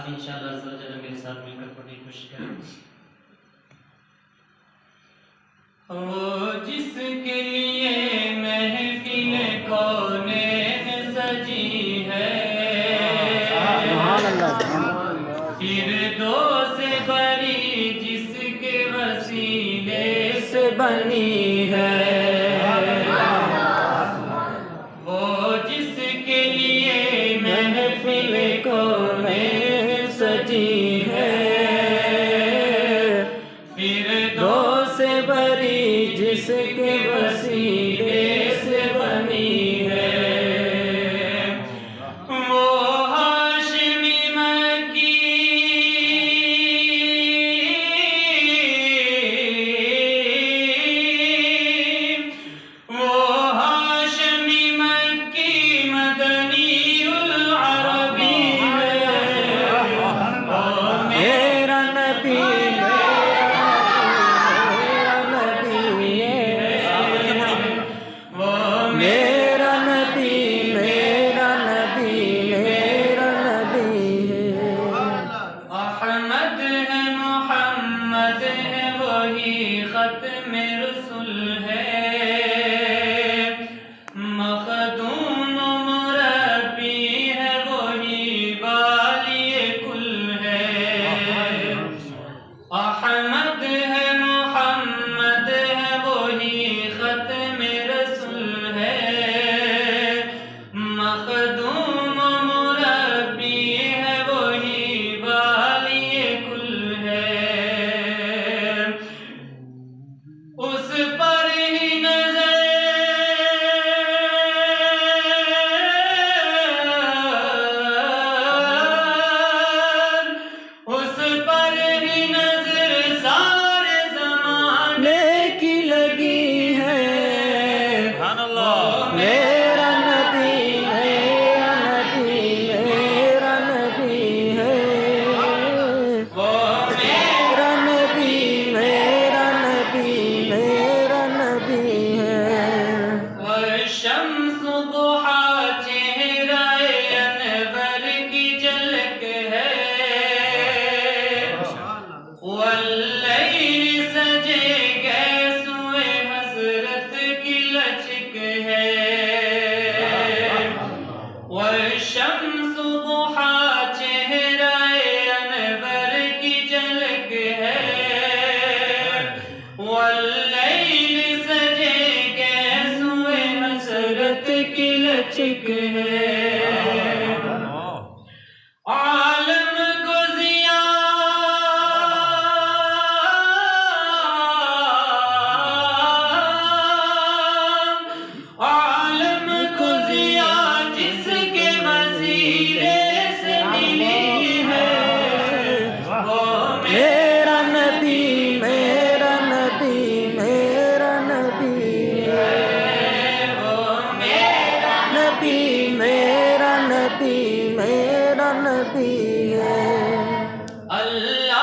آپ انشاءاللہ عز و جل میرے ساتھ مل کر بڑی خوشی کریں۔ وہ جس کے لیے محفل کونین سجی ہے، فردوس بری جس کے وسیلے سے بنی ہے، وہ جس کے لیے محفل کونین سجی ہے، فردوس بری جس کے وسیلے سے بنی ہے، وہ ہاشمی مکی، وہ ہاشمی مکی مدنی العربی ہے، وہ میرا نبی ختم رسول ہے، مخدوم مربی ہے، وہی والی کل ہے، احمد ہے محمد ہے، وہی ختم رسول ہے، مخدوم مربی ہے، وہی والی کل ہے، اس پر ہی نظر اس پر ہی نظر سارے زمانے کی لگی ہے، وہ میرا نبی میرا نبی میرا نبی ہے، وہ میرا نبی میرا نبی میرا نبی ہے، والشمس ضحیٰ چہرہ انور کی جھلک ہے، واللیل سجے گیسوئے حضرت کی لچک ہے، والشمس ضحیٰ چہرہ انور کی جھلک ہے، واللیل سجے گیسوئے حضرت کی لچک ہے، عالم کو ضیاء عالم کو ضیاء جس کے وسیلے سے ملی ہے، وہ میرا نبی میرا نبی میرا نبی ہے، وہ میرا نبی میرا نبی میرا نبی ہے، اللہ